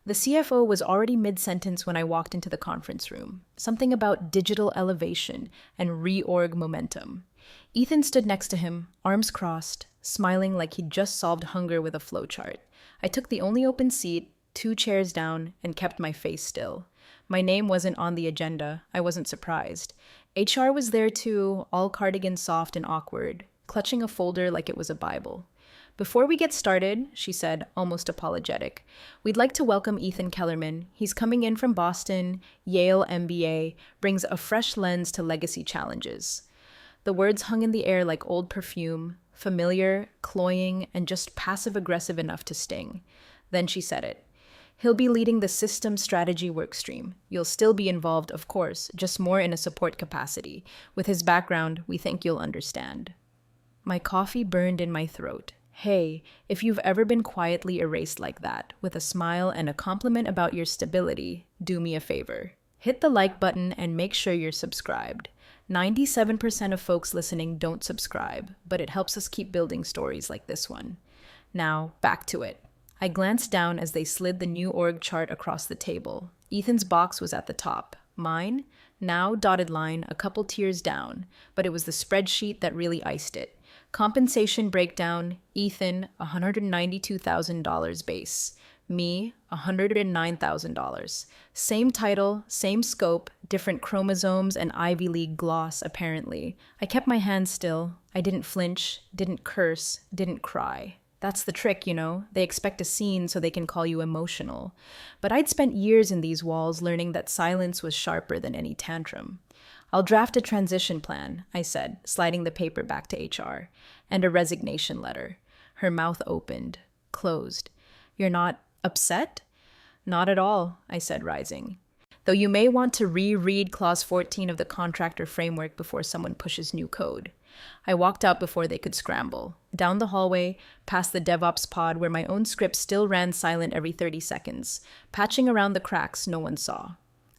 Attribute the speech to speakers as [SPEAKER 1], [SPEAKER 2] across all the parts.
[SPEAKER 1] The CFO was already mid-sentence when I walked into the conference room. Something about digital elevation and reorg momentum. Ethan stood next to him, arms crossed, smiling like he'd just solved hunger with a flowchart. I took the only open seat, 2 chairs down, and kept my face still. My name wasn't on the agenda. I wasn't surprised. HR was there too, all cardigan soft and awkward, clutching a folder like it was a Bible. Before we get started, she said, almost apologetic, we'd like to welcome Ethan Kellerman. He's coming in from Boston, YALE MBA, brings a fresh lens to legacy challenges. The words hung in the air like old perfume, familiar, cloying, and just passive-aggressive enough to sting. Then she said it. He'll be leading the system strategy workstream. You'll still be involved, of course, just more in a support capacity. With his background, we think you'll understand. My coffee burned in my throat. Hey, if you've ever been quietly erased like that, with a smile and a compliment about your stability, do me a favor. Hit the like button and make sure you're subscribed. 97% of folks listening don't subscribe, but it helps us keep building stories like this one. Now, back to it. I glanced down as they slid the new org chart across the table. Ethan's box was at the top. Mine, now dotted line, a couple tiers down, but it was the spreadsheet that really iced it. Compensation breakdown, Ethan, $192,000 base. Me, $109,000. Same title, same scope, different chromosomes and Ivy League gloss, apparently. I kept my hands still. I didn't flinch, didn't curse, didn't cry. That's the trick, you know? They expect a scene so they can call you emotional. But I'd spent years in these walls learning that silence was sharper than any tantrum. I'll draft a transition plan, I said, sliding the paper back to HR, and a resignation letter. Her mouth opened, closed. You're not upset? Not at all, I said, rising. Though you may want to reread Clause 14 of the contractor framework before someone pushes new code. I walked out before they could scramble. Down the hallway, past the DevOps pod where my own script still ran silent every 30 seconds, patching around the cracks no one saw.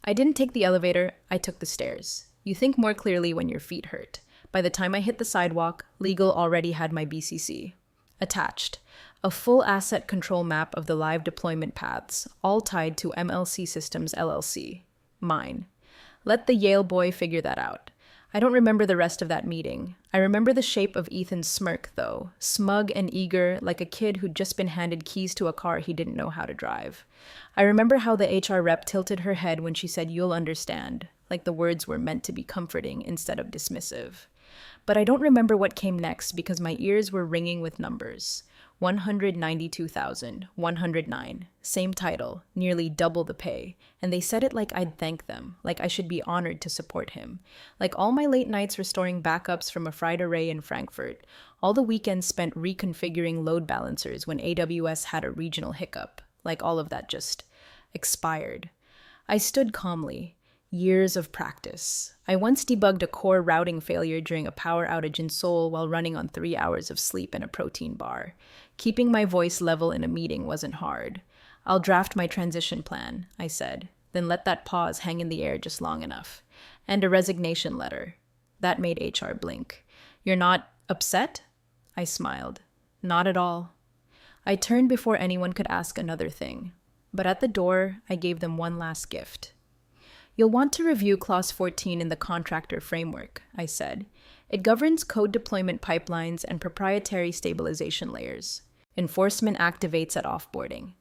[SPEAKER 1] I didn't take the elevator, I took the stairs. You think more clearly when your feet hurt. By the time I hit the sidewalk, legal already had my BCC. Attached, a full asset control map of the live deployment paths, all tied to MLC Systems LLC. Mine. Let the Yale boy figure that out. I don't remember the rest of that meeting. I remember the shape of Ethan's smirk, though, smug and eager, like a kid who'd just been handed keys to a car he didn't know how to drive. I remember how the HR rep tilted her head when she said, "You'll understand," like the words were meant to be comforting instead of dismissive. But I don't remember what came next because my ears were ringing with numbers. 192,000, 109, same title, nearly double the pay, and they said it like I'd thank them, like I should be honored to support him, like all my late nights restoring backups from a fried array in Frankfurt, all the weekends spent reconfiguring load balancers when AWS had a regional hiccup, like all of that just expired. I stood calmly. Years of practice. I once debugged a core routing failure during a power outage in Seoul while running on 3 hours of sleep and a protein bar. Keeping my voice level in a meeting wasn't hard. I'll draft my transition plan, I said, then let that pause hang in the air just long enough. And a resignation letter. That made HR blink. You're not upset? I smiled. Not at all. I turned before anyone could ask another thing. But at the door, I gave them one last gift. You'll want to review Clause 14 in the contractor framework, I said. It governs code deployment pipelines and proprietary stabilization layers. Enforcement activates at offboarding.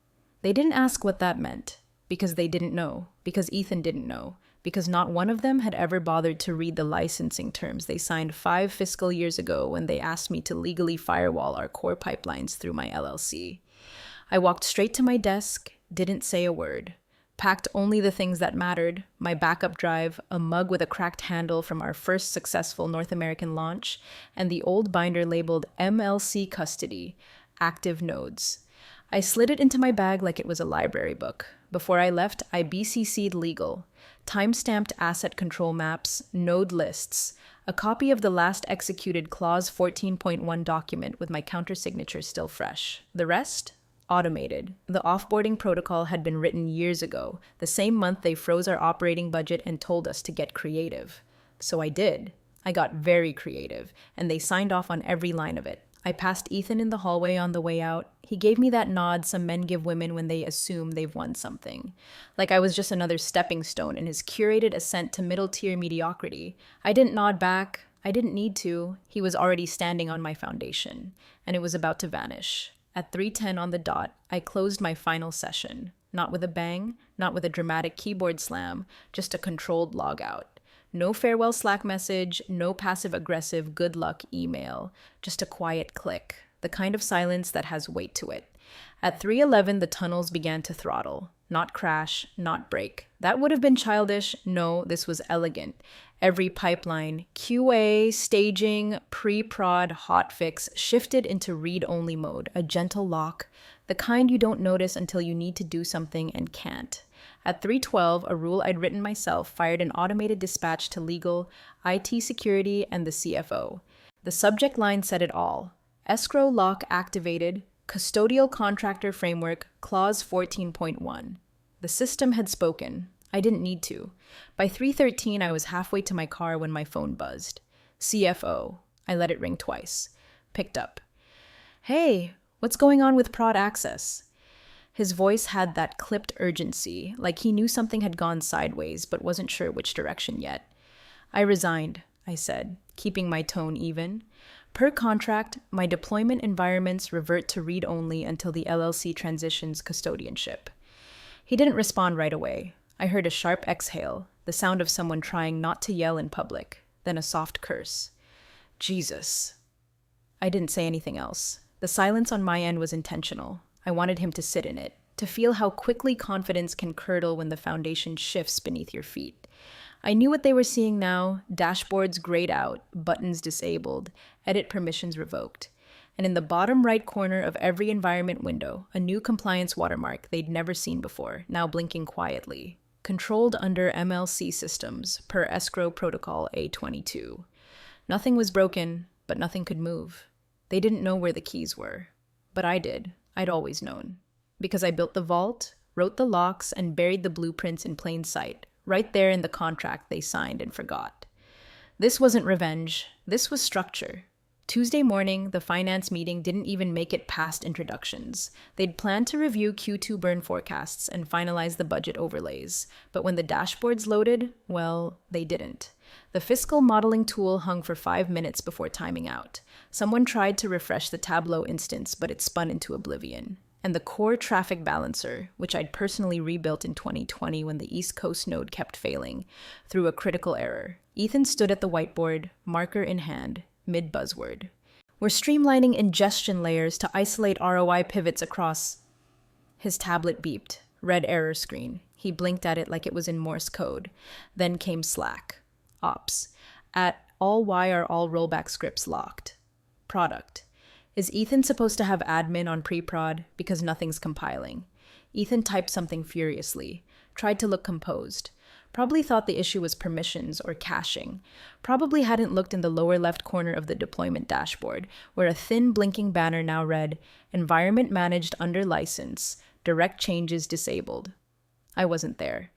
[SPEAKER 1] They didn't ask what that meant, because they didn't know, because Ethan didn't know, because not one of them had ever bothered to read the licensing terms they signed 5 fiscal years ago when they asked me to legally firewall our core pipelines through my LLC. I walked straight to my desk, didn't say a word. Packed only the things that mattered, my backup drive, a mug with a cracked handle from our first successful North American launch, and the old binder labeled MLC Custody, Active Nodes. I slid it into my bag like it was a library book. Before I left, I BCC'd legal, time-stamped asset control maps, node lists, a copy of the last executed Clause 14.1 document with my countersignature still fresh. The rest? Automated. The offboarding protocol had been written years ago, the same month they froze our operating budget and told us to get creative. So I did. I got very creative, and they signed off on every line of it. I passed Ethan in the hallway on the way out. He gave me that nod some men give women when they assume they've won something. Like I was just another stepping stone in his curated ascent to middle-tier mediocrity. I didn't nod back. I didn't need to. He was already standing on my foundation, and it was about to vanish. At 3:10 on the dot, I closed my final session. Not with a bang, not with a dramatic keyboard slam, just a controlled log out. No farewell Slack message, no passive-aggressive good luck email, just a quiet click, the kind of silence that has weight to it. At 3:11, the tunnels began to throttle. Not crash, not break. That would have been childish. No, this was elegant. Every pipeline, QA, staging, pre-prod, hotfix, shifted into read-only mode, a gentle lock, the kind you don't notice until you need to do something and can't. At 3:12, a rule I'd written myself fired an automated dispatch to legal, IT security, and the CFO. The subject line said it all. Escrow lock activated, custodial contractor framework, clause 14.1. The system had spoken. I didn't need to. By 3:13, I was halfway to my car when my phone buzzed. CFO. I let it ring twice. Picked up. Hey, what's going on with prod access? His voice had that clipped urgency, like he knew something had gone sideways but wasn't sure which direction yet. I resigned, I said, keeping my tone even. Per contract, my deployment environments revert to read-only until the LLC transitions custodianship. He didn't respond right away. I heard a sharp exhale, the sound of someone trying not to yell in public, then a soft curse. Jesus. I didn't say anything else. The silence on my end was intentional. I wanted him to sit in it, to feel how quickly confidence can curdle when the foundation shifts beneath your feet. I knew what they were seeing now, dashboards grayed out, buttons disabled, edit permissions revoked. And in the bottom right corner of every environment window, a new compliance watermark they'd never seen before, now blinking quietly. Controlled under MLC systems, per escrow protocol A22. Nothing was broken, but nothing could move. They didn't know where the keys were. But I did. I'd always known. Because I built the vault, wrote the locks, and buried the blueprints in plain sight, right there in the contract they signed and forgot. This wasn't revenge. This was structure. Tuesday morning, the finance meeting didn't even make it past introductions. They'd planned to review Q2 burn forecasts and finalize the budget overlays. But when the dashboards loaded, well, they didn't. The fiscal modeling tool hung for 5 minutes before timing out. Someone tried to refresh the Tableau instance, but it spun into oblivion. And the core traffic balancer, which I'd personally rebuilt in 2020 when the East Coast node kept failing, threw a critical error. Ethan stood at the whiteboard, marker in hand, mid-buzzword. We're streamlining ingestion layers to isolate ROI pivots across. His tablet beeped. Red error screen. He blinked at it like it was in Morse code. Then came Slack. Ops. At all Y are all rollback scripts locked. Product. Is Ethan supposed to have admin on pre-prod because nothing's compiling? Ethan typed something furiously. Tried to look composed. Probably thought the issue was permissions or caching. Probably hadn't looked in the lower left corner of the deployment dashboard, where a thin blinking banner now read, Environment managed under license, direct changes disabled. I wasn't there.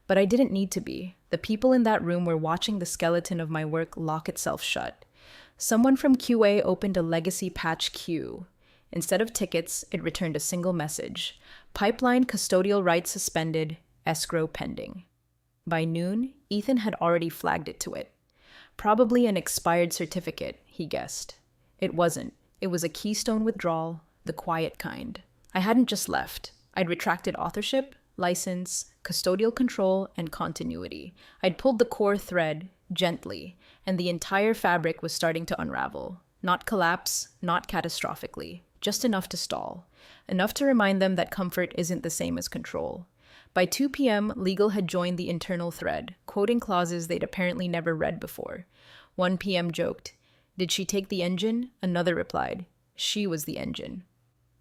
[SPEAKER 1] But I didn't need to be. The people in that room were watching the skeleton of my work lock itself shut. Someone from QA opened a legacy patch queue. Instead of tickets, it returned a single message. Pipeline custodial rights suspended, escrow pending. By noon, Ethan had already flagged it to it. Probably an expired certificate, he guessed. It wasn't. It was a keystone withdrawal, the quiet kind. I hadn't just left. I'd retracted authorship, license, custodial control, and continuity. I'd pulled the core thread, gently, and the entire fabric was starting to unravel. Not collapse, not catastrophically, just enough to stall. Enough to remind them that comfort isn't the same as control. By 2 p.m., legal had joined the internal thread, quoting clauses they'd apparently never read before. 1 p.m. joked, "Did she take the engine?" Another replied, "She was the engine."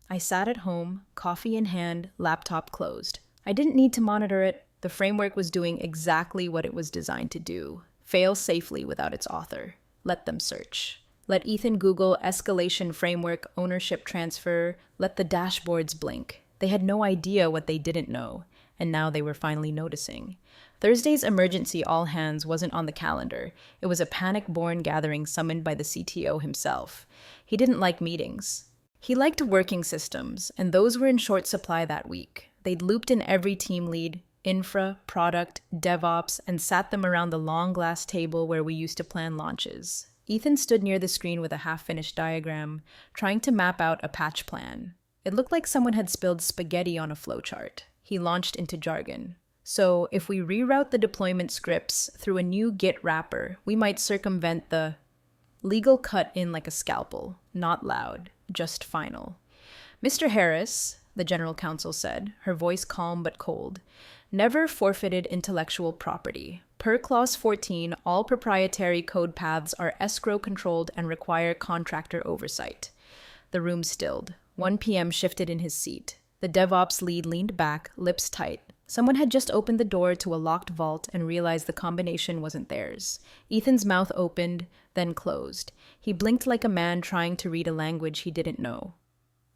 [SPEAKER 1] I sat at home, coffee in hand, laptop closed. I didn't need to monitor it. The framework was doing exactly what it was designed to do. Fail safely without its author. Let them search. Let Ethan Google escalation framework ownership transfer. Let the dashboards blink. They had no idea what they didn't know. And now they were finally noticing. Thursday's emergency all hands wasn't on the calendar. It was a panic-born gathering summoned by the CTO himself. He didn't like meetings. He liked working systems, and those were in short supply that week. They'd looped in every team lead, infra, product, DevOps, and sat them around the long glass table where we used to plan launches. Ethan stood near the screen with a half-finished diagram, trying to map out a patch plan. It looked like someone had spilled spaghetti on a flowchart. He launched into jargon. So, if we reroute the deployment scripts through a new Git wrapper, we might circumvent the legal cut in like a scalpel, not loud, just final. Mr. Harris, the general counsel said, her voice calm but cold, never forfeited intellectual property. Per Clause 14, all proprietary code paths are escrow-controlled and require contractor oversight. The room stilled. 1 p.m. shifted in his seat. The DevOps lead leaned back, lips tight. Someone had just opened the door to a locked vault and realized the combination wasn't theirs. Ethan's mouth opened, then closed. He blinked like a man trying to read a language he didn't know.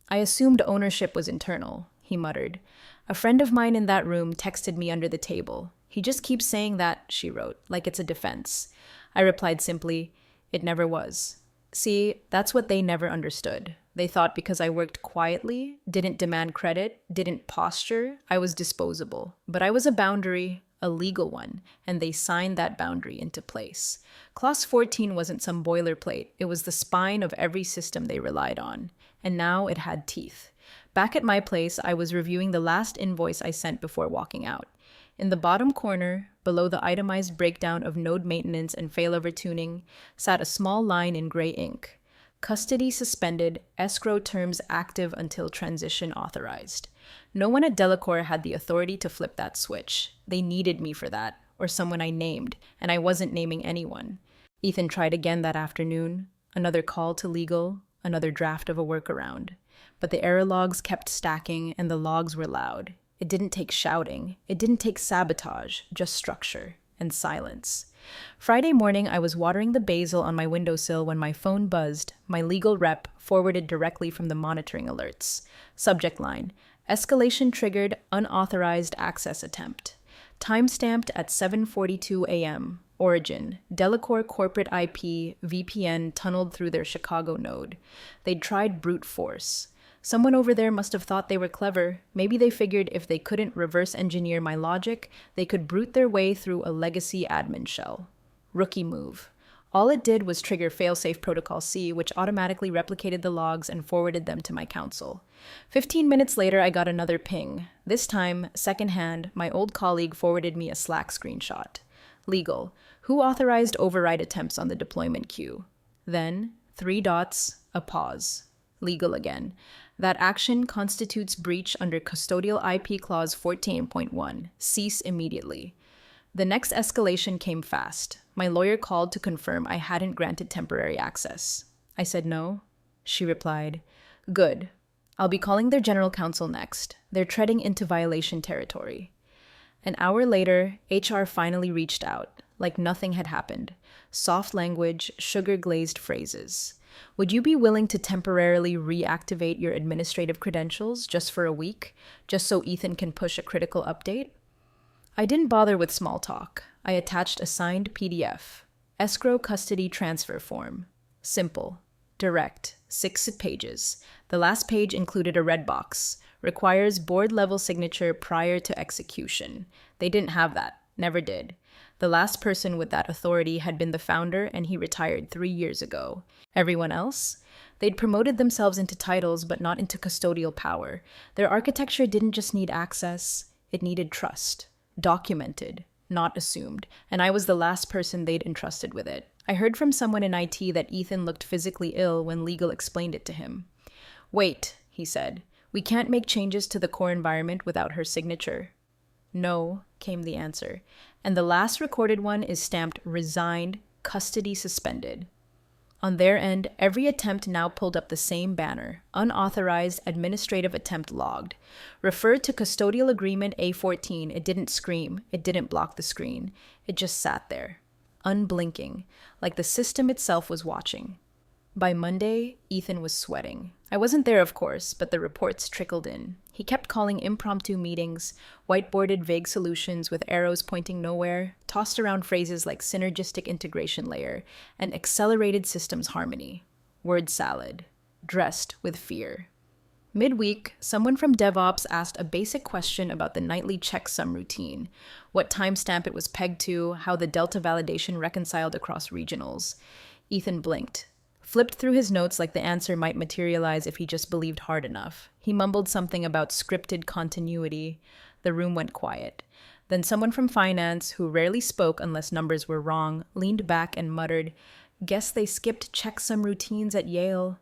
[SPEAKER 1] I assumed ownership was internal, he muttered. A friend of mine in that room texted me under the table. He just keeps saying that, she wrote, like it's a defense. I replied simply, it never was. See, that's what they never understood. They thought because I worked quietly, didn't demand credit, didn't posture, I was disposable. But I was a boundary, a legal one, and they signed that boundary into place. Clause 14 wasn't some boilerplate. It was the spine of every system they relied on. And now it had teeth. Back at my place, I was reviewing the last invoice I sent before walking out. In the bottom corner, below the itemized breakdown of node maintenance and failover tuning, sat a small line in gray ink. Custody suspended, escrow terms active until transition authorized. No one at Delacorp had the authority to flip that switch. They needed me for that, or someone I named, and I wasn't naming anyone. Ethan tried again that afternoon. Another call to legal, another draft of a workaround. But the error logs kept stacking, and the logs were loud. It didn't take shouting. It didn't take sabotage, just structure and silence. Friday morning, I was watering the basil on my windowsill when my phone buzzed. My legal rep forwarded directly from the monitoring alerts. Subject line, escalation triggered, unauthorized access attempt. Timestamped at 7:42 a.m. Origin, Delacorp corporate IP, VPN tunneled through their Chicago node. They'd tried brute force. Someone over there must have thought they were clever. Maybe they figured if they couldn't reverse engineer my logic, they could brute their way through a legacy admin shell. Rookie move. All it did was trigger failsafe protocol C, which automatically replicated the logs and forwarded them to my counsel. 15 minutes later, I got another ping. This time, secondhand, my old colleague forwarded me a Slack screenshot. Legal. Who authorized override attempts on the deployment queue? Then, 3 dots, a pause. Legal again. That action constitutes breach under Custodial IP Clause 14.1. Cease immediately. The next escalation came fast. My lawyer called to confirm I hadn't granted temporary access. I said no. She replied, good. I'll be calling their general counsel next. They're treading into violation territory. An hour later, HR finally reached out, like nothing had happened. Soft language, sugar-glazed phrases. Would you be willing to temporarily reactivate your administrative credentials just for a week, just so Ethan can push a critical update? I didn't bother with small talk. I attached a signed PDF. Escrow custody transfer form. Simple. Direct. 6 pages. The last page included a red box. Requires board-level signature prior to execution. They didn't have that. Never did. The last person with that authority had been the founder, and he retired 3 years ago. Everyone else? They'd promoted themselves into titles, but not into custodial power. Their architecture didn't just need access, it needed trust. Documented, not assumed, and I was the last person they'd entrusted with it. I heard from someone in IT that Ethan looked physically ill when legal explained it to him. Wait, he said, we can't make changes to the core environment without her signature. No, came the answer, and the last recorded one is stamped resigned, custody suspended. On their end, every attempt now pulled up the same banner, unauthorized administrative attempt logged. Referred to custodial agreement A14, it didn't scream, it didn't block the screen. It just sat there, unblinking, like the system itself was watching. By Monday, Ethan was sweating. I wasn't there, of course, but the reports trickled in. He kept calling impromptu meetings, whiteboarded vague solutions with arrows pointing nowhere, tossed around phrases like synergistic integration layer and accelerated systems harmony. Word salad, dressed with fear. Midweek, someone from DevOps asked a basic question about the nightly checksum routine, what timestamp it was pegged to, how the delta validation reconciled across regionals. Ethan blinked, flipped through his notes like the answer might materialize if he just believed hard enough. He mumbled something about scripted continuity. The room went quiet. Then someone from finance, who rarely spoke unless numbers were wrong, leaned back and muttered, "Guess they skipped checksum routines at Yale."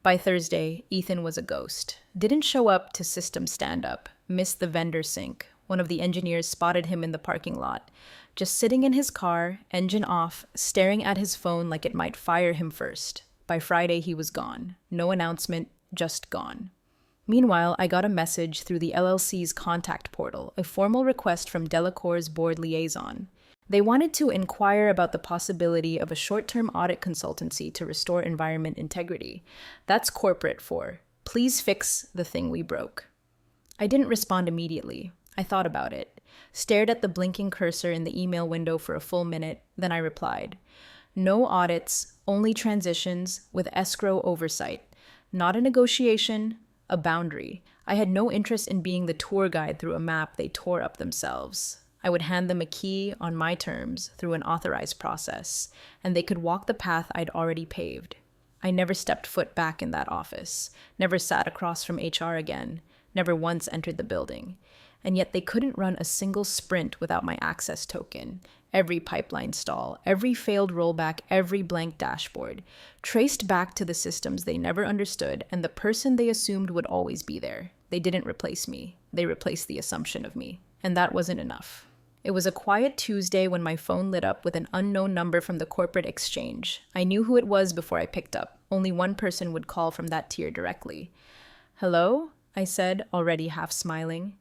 [SPEAKER 1] By Thursday, Ethan was a ghost. Didn't show up to system stand-up. Missed the vendor sync. One of the engineers spotted him in the parking lot, just sitting in his car, engine off, staring at his phone like it might fire him first. By Friday, he was gone. No announcement, just gone. Meanwhile, I got a message through the LLC's contact portal, a formal request from Delacour's board liaison. They wanted to inquire about the possibility of a short-term audit consultancy to restore environment integrity. That's corporate for, please fix the thing we broke. I didn't respond immediately. I thought about it, stared at the blinking cursor in the email window for a full minute, then I replied, "No audits, only transitions with escrow oversight. Not a negotiation, a boundary. I had no interest in being the tour guide through a map they tore up themselves. I would hand them a key on my terms through an authorized process, and they could walk the path I'd already paved. I never stepped foot back in that office, never sat across from HR again, never once entered the building. And yet they couldn't run a single sprint without my access token. Every pipeline stall, every failed rollback, every blank dashboard, traced back to the systems they never understood and the person they assumed would always be there. They didn't replace me. They replaced the assumption of me. And that wasn't enough. It was a quiet Tuesday when my phone lit up with an unknown number from the corporate exchange. I knew who it was before I picked up. Only one person would call from that tier directly. "Hello?" I said, already half smiling.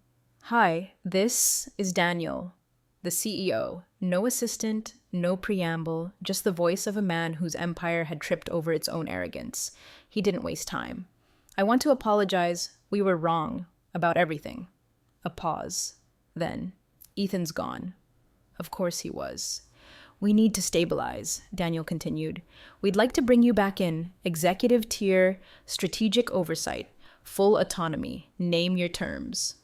[SPEAKER 1] "Hi, this is Daniel, the CEO. No assistant, no preamble, just the voice of a man whose empire had tripped over its own arrogance." He didn't waste time. "I want to apologize. We were wrong about everything." A pause. Then, "Ethan's gone." Of course he was. "We need to stabilize," Daniel continued. "We'd like to bring you back in. Executive tier, strategic oversight, full autonomy. Name your terms."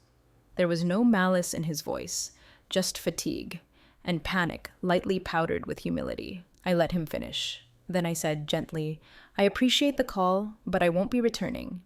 [SPEAKER 1] There was no malice in his voice, just fatigue, and panic lightly powdered with humility. I let him finish. Then I said gently, "I appreciate the call, but I won't be returning."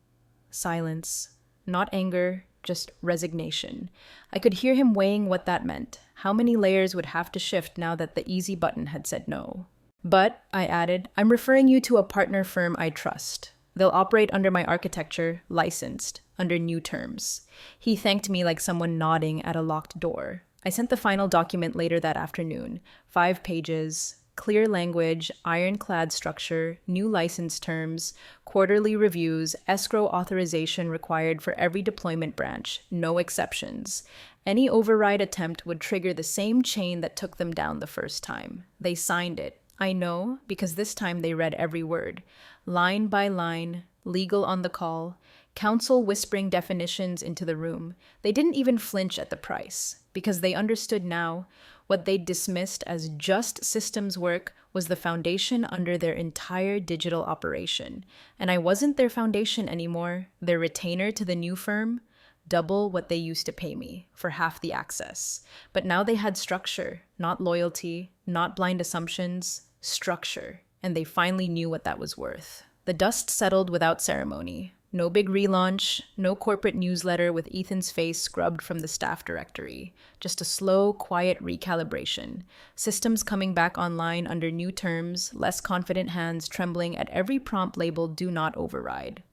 [SPEAKER 1] Silence. Not anger, just resignation. I could hear him weighing what that meant. How many layers would have to shift now that the easy button had said no? "But," I added, "I'm referring you to a partner firm I trust. They'll operate under my architecture, licensed, under new terms." He thanked me like someone nodding at a locked door. I sent the final document later that afternoon. 5 pages, clear language, ironclad structure, new license terms, quarterly reviews, escrow authorization required for every deployment branch, no exceptions. Any override attempt would trigger the same chain that took them down the first time. They signed it. I know, because this time they read every word. Line by line, legal on the call, counsel whispering definitions into the room. They didn't even flinch at the price, because they understood now what they'd dismissed as just systems work was the foundation under their entire digital operation. And I wasn't their foundation anymore, their retainer to the new firm, double what they used to pay me for half the access. But now they had structure, not loyalty, not blind assumptions, structure. And they finally knew what that was worth. The dust settled without ceremony. No big relaunch, no corporate newsletter with Ethan's face scrubbed from the staff directory. Just a slow, quiet recalibration. Systems coming back online under new terms, less confident hands trembling at every prompt labeled "Do Not Override."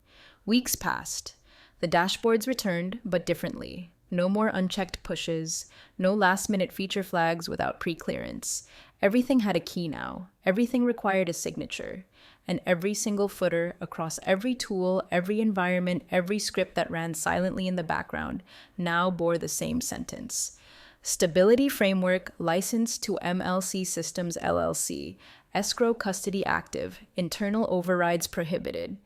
[SPEAKER 1] Weeks passed. The dashboards returned, but differently. No more unchecked pushes, no last-minute feature flags without pre-clearance. Everything had a key now. Everything required a signature. And every single footer across every tool, every environment, every script that ran silently in the background now bore the same sentence. Stability Framework licensed to MLC Systems LLC, escrow custody active, internal overrides prohibited.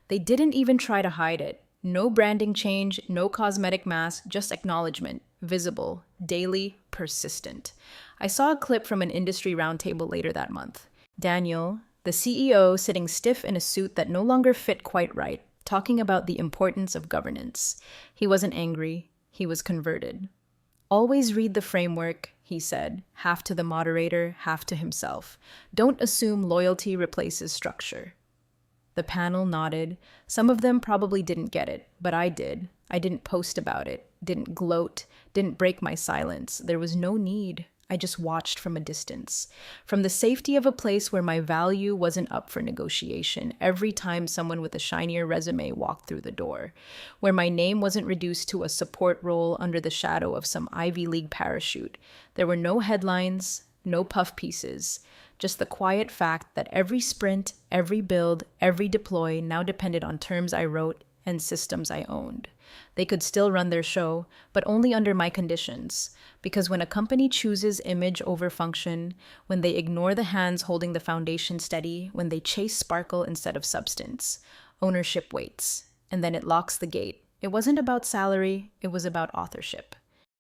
[SPEAKER 1] They didn't even try to hide it. No branding change, no cosmetic mask, just acknowledgement, visible, daily, persistent. I saw a clip from an industry roundtable later that month. Daniel, the CEO, sitting stiff in a suit that no longer fit quite right, talking about the importance of governance. He wasn't angry, he was converted. Always read the framework, he said, half to the moderator, half to himself. Don't assume loyalty replaces structure. The panel nodded. Some of them probably didn't get it, but I did. I didn't post about it, didn't gloat, didn't break my silence. There was no need. I just watched from a distance. From the safety of a place where my value wasn't up for negotiation every time someone with a shinier resume walked through the door. Where my name wasn't reduced to a support role under the shadow of some Ivy League parachute. There were no headlines, no puff pieces. Just the quiet fact that every sprint, every build, every deploy now depended on terms I wrote and systems I owned. They could still run their show, but only under my conditions. Because when a company chooses image over function, when they ignore the hands holding the foundation steady, when they chase sparkle instead of substance, ownership waits, and then it locks the gate. It wasn't about salary, it was about authorship.